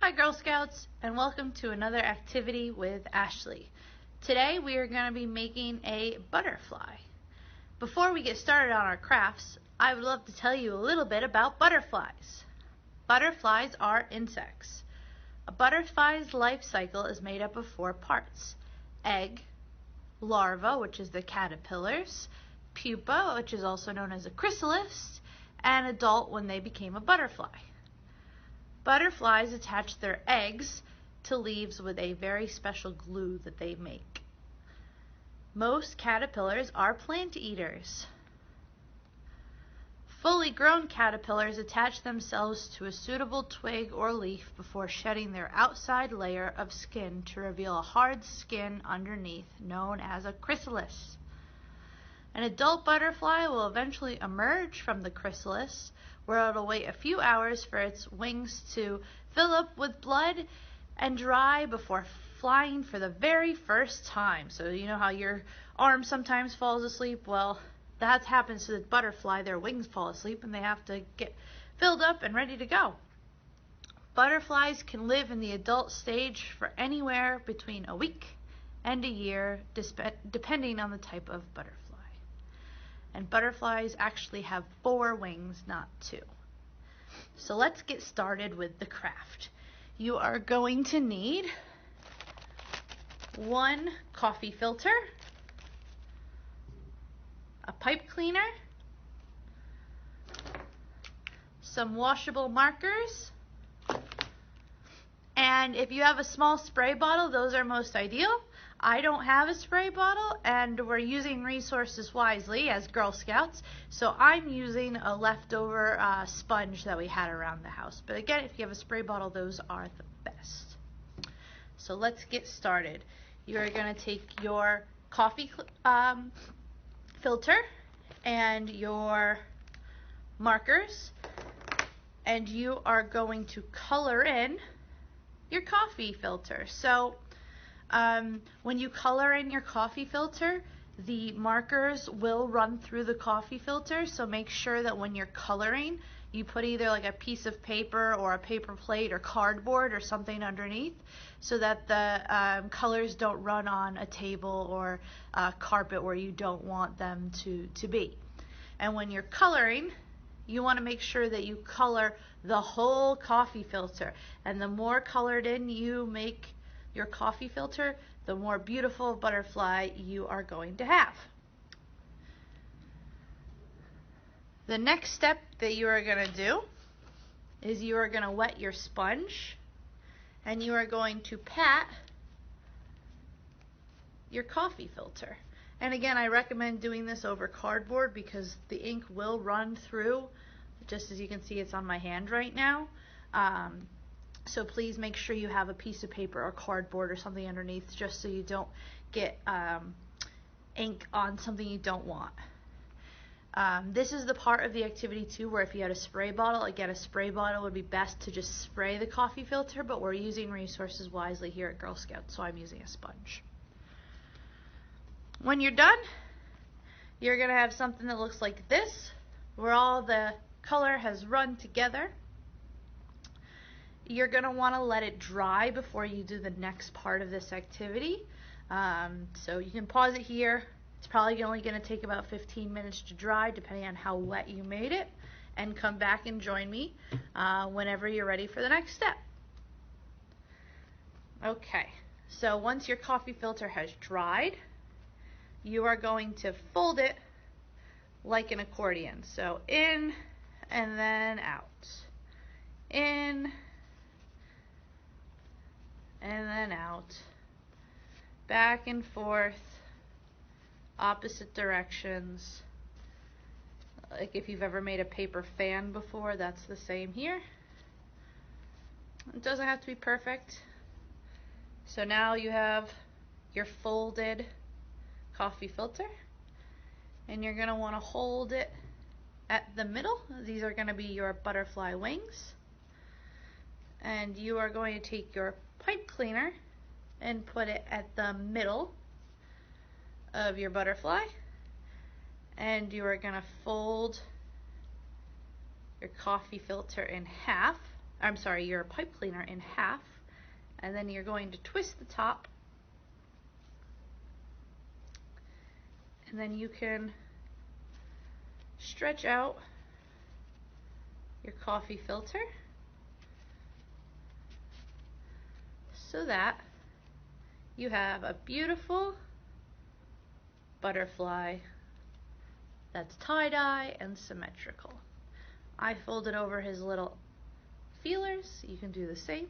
Hi Girl Scouts, and welcome to another activity with Ashley. Today we are going to be making a butterfly. Before we get started on our crafts, I would love to tell you a little bit about butterflies. Butterflies are insects. A butterfly's life cycle is made up of 4 parts: egg, larva, which is the caterpillars, pupa, which is also known as a chrysalis, and adult when they became a butterfly. Butterflies attach their eggs to leaves with a very special glue that they make. Most caterpillars are plant eaters. Fully grown caterpillars attach themselves to a suitable twig or leaf before shedding their outside layer of skin to reveal a hard skin underneath, known as a chrysalis. An adult butterfly will eventually emerge from the chrysalis, where it'll wait a few hours for its wings to fill up with blood and dry before flying for the very first time. So you know how your arm sometimes falls asleep? Well, that happens to the butterfly. Their wings fall asleep and they have to get filled up and ready to go. Butterflies can live in the adult stage for anywhere between a week and a year, depending on the type of butterfly. And butterflies actually have 4 wings, not 2. So let's get started with the craft. You are going to need 1 coffee filter, a pipe cleaner, some washable markers, and if you have a small spray bottle, those are most ideal. I don't have a spray bottle, and we're using resources wisely as Girl Scouts, so I'm using a leftover sponge that we had around the house. But again, if you have a spray bottle, those are the best. So let's get started. You're going to take your coffee filter and your markers, and you are going to color in your coffee filter. So when you color in your coffee filter, the markers will run through the coffee filter, so make sure that when you're coloring, you put either like a piece of paper or a paper plate or cardboard or something underneath so that the colors don't run on a table or a carpet where you don't want them to be. And when you're coloring, you want to make sure that you color the whole coffee filter, and the more colored in you make your coffee filter, the more beautiful butterfly you are going to have. The next step that you are going to do is you are going to wet your sponge, and you are going to pat your coffee filter. And again, I recommend doing this over cardboard because the ink will run through. Just as you can see, it's on my hand right now. So please make sure you have a piece of paper or cardboard or something underneath, just so you don't get ink on something you don't want. This is the part of the activity too where if you had a spray bottle, again, a spray bottle would be best to just spray the coffee filter, but we're using resources wisely here at Girl Scouts, so I'm using a sponge. When you're done, you're going to have something that looks like this, where all the color has run together. You're going to want to let it dry before you do the next part of this activity. So you can pause it here. It's probably only going to take about 15 minutes to dry, depending on how wet you made it. And come back and join me whenever you're ready for the next step. Okay, so once your coffee filter has dried, you are going to fold it like an accordion. So in and then out. In and then out, back and forth, opposite directions. Like if you've ever made a paper fan before, that's the same here. It doesn't have to be perfect. So now you have your folded coffee filter, and you're going to want to hold it at the middle. These are going to be your butterfly wings. And you are going to take your pipe cleaner and put it at the middle of your butterfly, and you are going to fold your coffee filter in half I'm sorry, your pipe cleaner in half, and then you're going to twist the top, and then you can stretch out your coffee filter so that you have a beautiful butterfly that's tie-dye and symmetrical. I folded over his little feelers. You can do the same.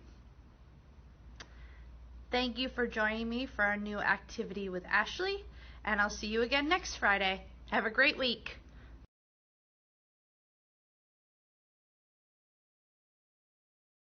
Thank you for joining me for our new activity with Ashley, and I'll see you again next Friday. Have a great week.